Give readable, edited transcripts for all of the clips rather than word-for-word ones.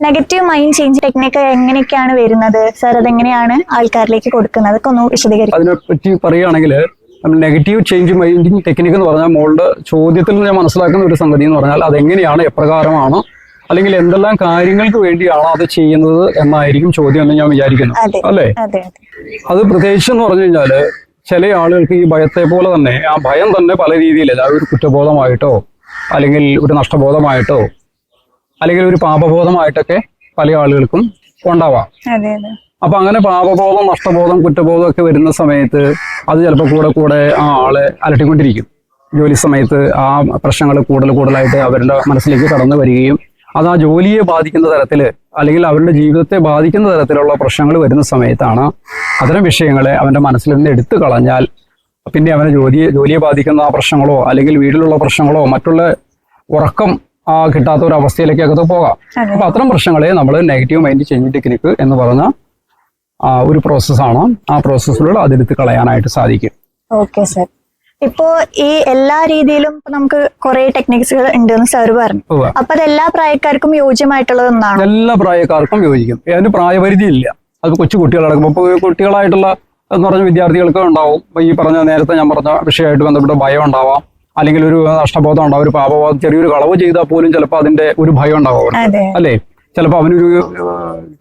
Negative mind change technique എങ്ങനെയൊക്കെയാണ് വരുന്നത് sir? അതെങ്ങനെയാണ് ആൾക്കാരിലേക്ക് കൊടുക്കുന്നത്? അതൊക്കെ ഒന്ന് വിശദീകരിക്കും. അതിനെപ്പറ്റി പറയുകയാണെങ്കിൽ നെഗറ്റീവ് ചേഞ്ച് മൈൻഡിങ് ടെക്നിക്ക് എന്ന് പറഞ്ഞാൽ മോളുടെ ചോദ്യത്തിൽ ഞാൻ മനസ്സിലാക്കുന്ന ഒരു സംഗതി എന്ന് പറഞ്ഞാൽ അതെങ്ങനെയാണ്, എപ്രകാരമാണ്, അല്ലെങ്കിൽ എന്തെല്ലാം കാര്യങ്ങൾക്ക് വേണ്ടിയാണ് അത് ചെയ്യുന്നത് എന്നായിരിക്കും ചോദ്യം എന്ന് ഞാൻ വിചാരിക്കുന്നു. അല്ലേ? അത് പ്രത്യേകിച്ച് എന്ന് പറഞ്ഞു കഴിഞ്ഞാല് ചില ആളുകൾക്ക് ഈ ഭയത്തെ പോലെ തന്നെ ആ ഭയം തന്നെ പല രീതിയിലല്ല, ഒരു കുറ്റബോധമായിട്ടോ അല്ലെങ്കിൽ ഒരു നഷ്ടബോധമായിട്ടോ അല്ലെങ്കിൽ ഒരു പാപബോധമായിട്ടൊക്കെ പല ആളുകൾക്കും ഉണ്ടാവാം. അപ്പൊ അങ്ങനെ പാപബോധം, നഷ്ടബോധം, കുറ്റബോധം ഒക്കെ വരുന്ന സമയത്ത് അത് ചിലപ്പോൾ കൂടെ ആ ആളെ അലട്ടിക്കൊണ്ടിരിക്കും. ജോലി സമയത്ത് ആ പ്രശ്നങ്ങൾ കൂടുതലായിട്ട് അവരുടെ മനസ്സിലേക്ക് കടന്നു വരികയും അത് ആ ജോലിയെ ബാധിക്കുന്ന തരത്തിൽ അല്ലെങ്കിൽ അവരുടെ ജീവിതത്തെ ബാധിക്കുന്ന തരത്തിലുള്ള പ്രശ്നങ്ങൾ വരുന്ന സമയത്താണ് അത്തരം വിഷയങ്ങളെ അവന്റെ മനസ്സിൽ നിന്ന് എടുത്തു കളഞ്ഞാൽ പിന്നെ അവനെ ജോലിയെ ബാധിക്കുന്ന ആ പ്രശ്നങ്ങളോ അല്ലെങ്കിൽ വീട്ടിലുള്ള പ്രശ്നങ്ങളോ മറ്റുള്ള ഉറക്കം കിട്ടാത്ത ഒരു അവസ്ഥയിലേക്കൊക്കെ പോകാം. അപ്പൊ അത്തരം പ്രശ്നങ്ങളെ നമ്മൾ നെഗറ്റീവ് മൈൻഡ് ചേഞ്ച് ടെക്നിക്ക് എന്ന് പറഞ്ഞ ഒരു പ്രോസസ്സാണ്. ആ പ്രോസസ്സിലൂടെ അതെടുത്ത് കളയാനായിട്ട് സാധിക്കും. Okay sir. ഇപ്പോ ഈ എല്ലാ രീതിയിലും നമുക്ക് കുറെ ടെക്നിക്സുകൾ ഉണ്ടെന്ന് സാർ പറഞ്ഞു. അപ്പൊ അത് എല്ലാ പ്രായക്കാർക്കും യോജ്യമായിട്ടുള്ളത് ഒന്നാണ്? എല്ലാ പ്രായക്കാർക്കും യോജിക്കും. അതിന് പ്രായപരിധി ഇല്ല. അത് കൊച്ചു കുട്ടികളടക്കം ഇപ്പോൾ കുട്ടികളായിട്ടുള്ള എന്ന് പറഞ്ഞ വിദ്യാർത്ഥികൾക്ക് ഉണ്ടാവും. ഈ പറഞ്ഞ നേരത്തെ ഞാൻ പറഞ്ഞ വിഷയമായിട്ട് ബന്ധപ്പെട്ട ഭയം ഉണ്ടാവാം, അല്ലെങ്കിൽ ഒരു നഷ്ടബോധം ഉണ്ടാവും, ഒരു പാപബോധം, ചെറിയൊരു കളവ് ചെയ്താൽ പോലും ചിലപ്പോൾ അതിന്റെ ഒരു ഭയം ഉണ്ടാവും, അല്ലേ? ചിലപ്പോൾ അവനൊരു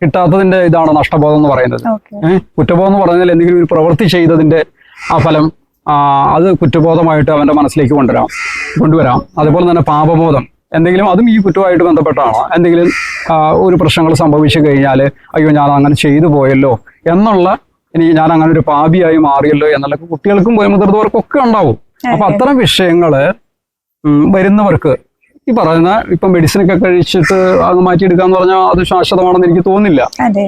കിട്ടാത്തതിന്റെ ഇതാണ് നഷ്ടബോധം എന്ന് പറയുന്നത്. കുറ്റബോധം എന്ന് പറഞ്ഞാൽ എന്തെങ്കിലും ഒരു പ്രവൃത്തി ചെയ്തതിന്റെ ആ ഫലം അത് കുറ്റബോധമായിട്ട് അവന്റെ മനസ്സിലേക്ക് കൊണ്ടുവരാം. അതുപോലെ തന്നെ പാപബോധം, എന്തെങ്കിലും അതും ഈ കുറ്റമായിട്ട് ബന്ധപ്പെട്ടാണ്. എന്തെങ്കിലും ഒരു പ്രശ്നങ്ങൾ സംഭവിച്ചു കഴിഞ്ഞാൽ അയ്യോ ഞാൻ അങ്ങനെ ചെയ്തു പോയല്ലോ എന്നുള്ള, ഇനി ഞാൻ അങ്ങനെ ഒരു പാപിയായി മാറിയല്ലോ എന്നുള്ള കുട്ടികൾക്കും മുതിർന്നവർക്കും ഒക്കെ ഉണ്ടാവും. അപ്പൊ അത്തരം വിഷയങ്ങള് വരുന്നവർക്ക് ഈ പറയുന്ന ഇപ്പൊ മെഡിസിനൊക്കെ കഴിച്ചിട്ട് അത് മാറ്റിയെടുക്കാന്ന് പറഞ്ഞാൽ അത് ശാശ്വതമാണെന്ന് എനിക്ക് തോന്നുന്നില്ല.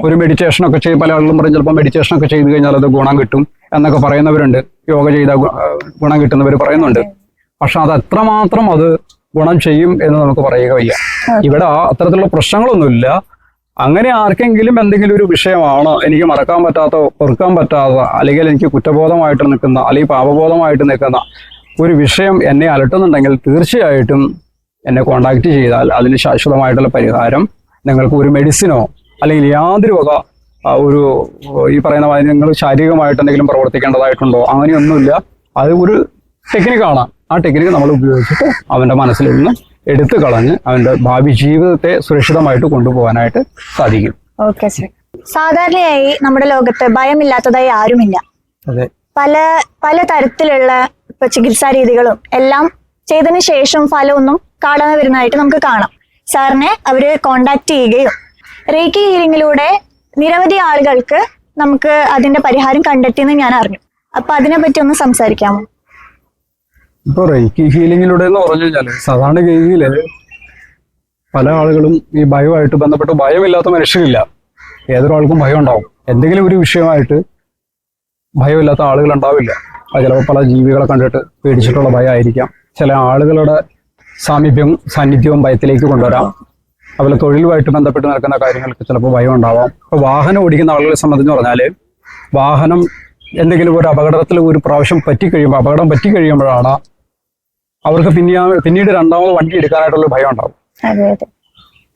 ഒരു മെഡിറ്റേഷനൊക്കെ പല ആളുകളും പറയും ചിലപ്പോൾ മെഡിറ്റേഷനൊക്കെ ചെയ്ത് കഴിഞ്ഞാൽ അത് ഗുണം കിട്ടും എന്നൊക്കെ പറയുന്നവരുണ്ട്. യോഗ ചെയ്താൽ ഗുണം കിട്ടുന്നവർ പറയുന്നുണ്ട്. പക്ഷെ അത് എത്രമാത്രം അത് ഗുണം ചെയ്യും എന്ന് നമുക്ക് പറയുക വയ്യ. ഇവിടെ അത്തരത്തിലുള്ള പ്രശ്നങ്ങളൊന്നുമില്ല. അങ്ങനെ ആർക്കെങ്കിലും എന്തെങ്കിലും ഒരു വിഷയമാണ് എനിക്ക് മറക്കാൻ പറ്റാത്ത, പൊറുക്കാൻ പറ്റാത്ത, അല്ലെങ്കിൽ എനിക്ക് കുറ്റബോധമായിട്ട് നിൽക്കുന്ന അല്ലെങ്കിൽ പാപബോധമായിട്ട് നിൽക്കുന്ന ഒരു വിഷയം എന്നെ അലട്ടുന്നുണ്ടെങ്കിൽ തീർച്ചയായിട്ടും എന്നെ കോണ്ടാക്ട് ചെയ്താൽ അതിന് ശാശ്വതമായിട്ടുള്ള പരിഹാരം നിങ്ങൾക്ക് ഒരു മെഡിസിനോ അല്ലെങ്കിൽ യാതൊരു വക ഒരു ഈ പറയുന്ന നിങ്ങൾ ശാരീരികമായിട്ട് എന്തെങ്കിലും പ്രവർത്തിക്കേണ്ടതായിട്ടുണ്ടോ അങ്ങനെയൊന്നുമില്ല. അത് ഒരു ടെക്നിക്കാണ്. ആ ടെക്നിക്ക് നമ്മൾ ഉപയോഗിച്ചിട്ട് അവന്റെ മനസ്സിൽ നിന്ന് എടുത്തു കളഞ്ഞ് അവന്റെ ഭാവി ജീവിതത്തെ സുരക്ഷിതമായിട്ട് കൊണ്ടുപോകാനായിട്ട് സാധിക്കും. Okay sir. സാധാരണയായി നമ്മുടെ ലോകത്ത് ഭയമില്ലാത്തതായി ആരുമില്ല. അതെ. പല തരത്തിലുള്ള ഇപ്പൊ ചികിത്സാ രീതികളും എല്ലാം ചെയ്തതിനു ശേഷം ഫലമൊന്നും കാണാതെ വരുന്നതായിട്ട് നമുക്ക് കാണാം. സാറിനെ അവര് കോണ്ടാക്ട് ചെയ്യുകയും റേക്കി ഹീലിംഗിലൂടെ നിരവധി ആളുകൾക്ക് നമുക്ക് അതിന്റെ പരിഹാരം കണ്ടെത്തിയെന്ന് ഞാൻ അറിഞ്ഞു. അപ്പൊ അതിനെ പറ്റി ഒന്ന് സംസാരിക്കാമോ? ഇപ്പൊ റേക്കി ഹീലിംഗിലൂടെ എന്ന് പറഞ്ഞു കഴിഞ്ഞാല് സാധാരണ ഗതിയില് പല ആളുകളും ഈ ഭയമായിട്ട് ബന്ധപ്പെട്ട് ഭയമില്ലാത്ത മനുഷ്യരില്ല. ഏതൊരാൾക്കും ഭയം ഉണ്ടാവും. എന്തെങ്കിലും ഒരു വിഷയമായിട്ട് ഭയമില്ലാത്ത ആളുകൾ ഉണ്ടാവില്ല. അത് ചിലപ്പോൾ പല ജീവികളെ കണ്ടിട്ട് പേടിച്ചിട്ടുള്ള ഭയമായിരിക്കാം. ചില ആളുകളുടെ സാന്നിധ്യവും ഭയത്തിലേക്ക് കൊണ്ടുവരാം. അതുപോലെ തൊഴിലുമായിട്ട് ബന്ധപ്പെട്ട് നടക്കുന്ന കാര്യങ്ങൾക്ക് ചിലപ്പോൾ ഭയം ഉണ്ടാവാം. ഇപ്പോൾ വാഹനം ഓടിക്കുന്ന ആളുകളെ സംബന്ധിച്ച് പറഞ്ഞാൽ വാഹനം എന്തെങ്കിലും ഒരു അപകടത്തിൽ ഒരു പ്രാവശ്യം അപകടം പറ്റിക്കഴിയുമ്പോഴാണ് അവർക്ക് പിന്നീട് രണ്ടാമത് വണ്ടി എടുക്കാനായിട്ടുള്ള ഭയം ഉണ്ടാവും.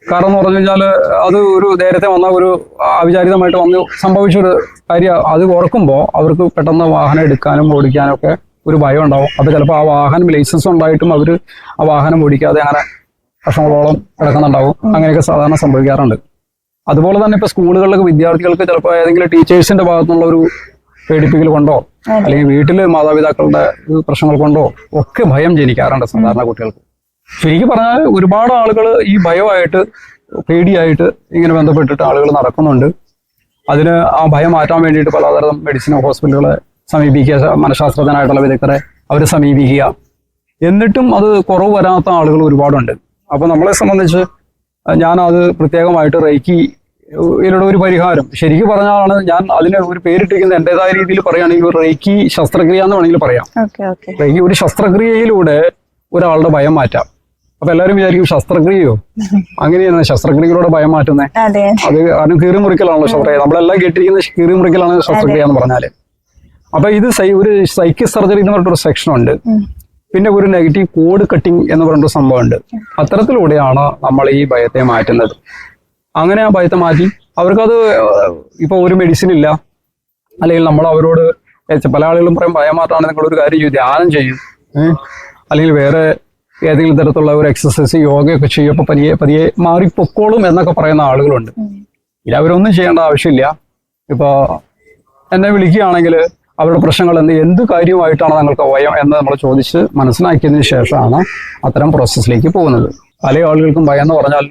കാരണം എന്ന് പറഞ്ഞു കഴിഞ്ഞാൽ അത് ഒരു നേരത്തെ വന്ന ഒരു അവിചാരിതമായിട്ട് സംഭവിച്ചൊരു കാര്യം അത് ഓർക്കുമ്പോൾ അവർക്ക് പെട്ടെന്ന് വാഹനം എടുക്കാനും ഓടിക്കാനും ഒക്കെ ഒരു ഭയം ഉണ്ടാവും. അത് ചിലപ്പോൾ ആ വാഹനം ലൈസൻസ് ഉണ്ടായിട്ടും അവർ ആ വാഹനം ഓടിക്കാതെ അങ്ങനെ വർഷങ്ങളോളം കിടക്കുന്നുണ്ടാവും. അങ്ങനെയൊക്കെ സാധാരണ സംഭവിക്കാറുണ്ട്. അതുപോലെ തന്നെ ഇപ്പൊ സ്കൂളുകളിലൊക്കെ വിദ്യാർത്ഥികൾക്ക് ചിലപ്പോൾ ഏതെങ്കിലും ടീച്ചേഴ്സിന്റെ ഭാഗത്തുനിന്നുള്ള ഒരു പേടിപ്പിക്കൽ കൊണ്ടോ അല്ലെങ്കിൽ വീട്ടില് മാതാപിതാക്കളുടെ പ്രശ്നങ്ങൾ കൊണ്ടോ ഒക്കെ ഭയം ജനിക്കാറുണ്ട് സാധാരണ കുട്ടികൾക്ക്. ശരിക്കും പറഞ്ഞാൽ ഒരുപാട് ആളുകൾ ഈ ഭയമായിട്ട് പേടിയായിട്ട് ഇങ്ങനെ ബന്ധപ്പെട്ടിട്ട് ആളുകൾ നടക്കുന്നുണ്ട്. അതിന് ആ ഭയം മാറ്റാൻ വേണ്ടിയിട്ട് പലതരം മെഡിസിനോ ഹോസ്പിറ്റലുകളെ സമീപിക്കുക, മനഃശാസ്ത്രജ്ഞനായിട്ടുള്ള വിദഗ്ധരെ അവരെ സമീപിക്കുക. എന്നിട്ടും അത് കുറവ് വരാത്ത ആളുകൾ ഒരുപാടുണ്ട്. അപ്പൊ നമ്മളെ സംബന്ധിച്ച് ഞാനത് പ്രത്യേകമായിട്ട് റേക്കി ഇതിലൂടെ ഒരു പരിഹാരം ശരിക്കും പറഞ്ഞാലാണ് ഞാൻ അതിന് ഒരു പേരിട്ടിരിക്കുന്നത് എന്റേതായ രീതിയിൽ പറയുകയാണെങ്കിൽ റേക്കി ശസ്ത്രക്രിയ എന്ന് വേണമെങ്കിൽ പറയാം. റേക്കി ഒരു ശസ്ത്രക്രിയയിലൂടെ ഒരാളുടെ ഭയം മാറ്റാം. അപ്പൊ എല്ലാവരും വിചാരിക്കും ശസ്ത്രക്രിയയോ, അങ്ങനെയാണ് ശസ്ത്രക്രിയയിലൂടെ ഭയം മാറ്റുന്നത്. അത് കാരണം കീറി മുറിക്കലാണല്ലോ ശസ്ത്രക്രിയ. നമ്മളെല്ലാം കേട്ടിരിക്കുന്ന കീറി മുറിക്കലാണ് ശസ്ത്രക്രിയ എന്ന് പറഞ്ഞാല്. അപ്പൊ ഇത് ഒരു സൈക്കിക് സർജറി എന്ന് പറഞ്ഞിട്ടൊരു സെക്ഷൻ ഉണ്ട്. പിന്നെ ഒരു നെഗറ്റീവ് കോഡ് കട്ടിങ് എന്ന് പറഞ്ഞൊരു സംഭവമുണ്ട്. അത്തരത്തിലൂടെയാണ് നമ്മൾ ഈ ഭയത്തെ മാറ്റുന്നത്. അങ്ങനെ ആ ഭയത്തെ മാറ്റി അവർക്കത് ഇപ്പോൾ ഒരു മെഡിസിൻ ഇല്ല, അല്ലെങ്കിൽ നമ്മൾ അവരോട് പല ആളുകളും പറയും ഭയം മാറ്റാണ് നിങ്ങളൊരു കാര്യം ചെയ്യും, ധ്യാനം ചെയ്യും, അല്ലെങ്കിൽ വേറെ ഏതെങ്കിലും തരത്തിലുള്ള ഒരു എക്സസൈസ് യോഗയൊക്കെ ചെയ്യും, അപ്പോൾ പതിയെ പതിയെ മാറിപ്പൊക്കോളും എന്നൊക്കെ പറയുന്ന ആളുകളുണ്ട്. ഇല്ല, അവരൊന്നും ചെയ്യേണ്ട ആവശ്യമില്ല. ഇപ്പോൾ എന്നെ വിളിക്കുകയാണെങ്കിൽ അവരുടെ പ്രശ്നങ്ങൾ എന്ത് കാര്യമായിട്ടാണ് നിങ്ങൾക്ക് ഭയം എന്ന് നമ്മൾ ചോദിച്ച് മനസ്സിലാക്കിയതിന് ശേഷമാണ് അത്തരം പ്രോസസ്സിലേക്ക് പോകുന്നത്. പല ആളുകൾക്കും ഭയം എന്ന് പറഞ്ഞാൽ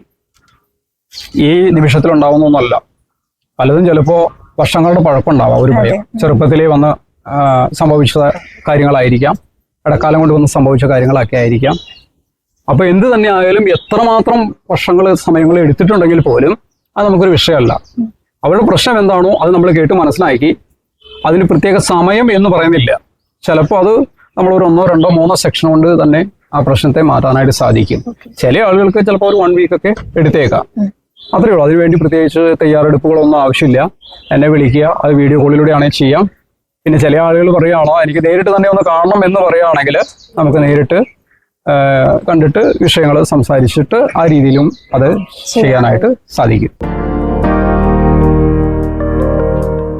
ഈ നിമിഷത്തിലുണ്ടാവുന്നൊന്നുമല്ല. പലതും ചിലപ്പോൾ വർഷങ്ങളുടെ പഴക്കമുണ്ടാവാം. ഒരു ഭയം ചെറുപ്പത്തിലേ വന്ന് സംഭവിച്ച കാര്യങ്ങളായിരിക്കാം, ഇടക്കാലം കൊണ്ട് വന്ന് സംഭവിച്ച കാര്യങ്ങളൊക്കെ ആയിരിക്കാം. അപ്പൊ എന്ത് തന്നെ ആയാലും എത്രമാത്രം വർഷങ്ങൾ സമയങ്ങൾ എടുത്തിട്ടുണ്ടെങ്കിൽ പോലും അത് നമുക്കൊരു വിഷയമല്ല. അവരുടെ പ്രശ്നം എന്താണോ അത് നമ്മൾ കേട്ട് മനസ്സിലാക്കി അതിന് പ്രത്യേക സമയം എന്ന് പറയുന്നില്ല. ചിലപ്പോൾ അത് നമ്മളൊരു 1, 2, 3 സെക്ഷൻ കൊണ്ട് തന്നെ ആ പ്രശ്നത്തെ മാറ്റാനായിട്ട് സാധിക്കും. ചില ആളുകൾക്ക് ചിലപ്പോൾ ഒരു 1 വീക്കൊക്കെ എടുത്തേക്കാം. അത്രയേ ഉള്ളൂ. അതിനുവേണ്ടി പ്രത്യേകിച്ച് തയ്യാറെടുപ്പുകളൊന്നും ആവശ്യമില്ല. എന്നെ വിളിക്കുക, അത് വീഡിയോ കോളിലൂടെയാണെങ്കിൽ ചെയ്യാം. പിന്നെ ചില ആളുകൾ പറയുകയാണോ എനിക്ക് നേരിട്ട് തന്നെ ഒന്ന് കാണണം എന്ന് പറയുകയാണെങ്കിൽ നമുക്ക് നേരിട്ട് കണ്ടിട്ട് വിഷയങ്ങൾ സംസാരിച്ചിട്ട് ആ രീതിയിലും അത് ചെയ്യാനായിട്ട് സാധിക്കും.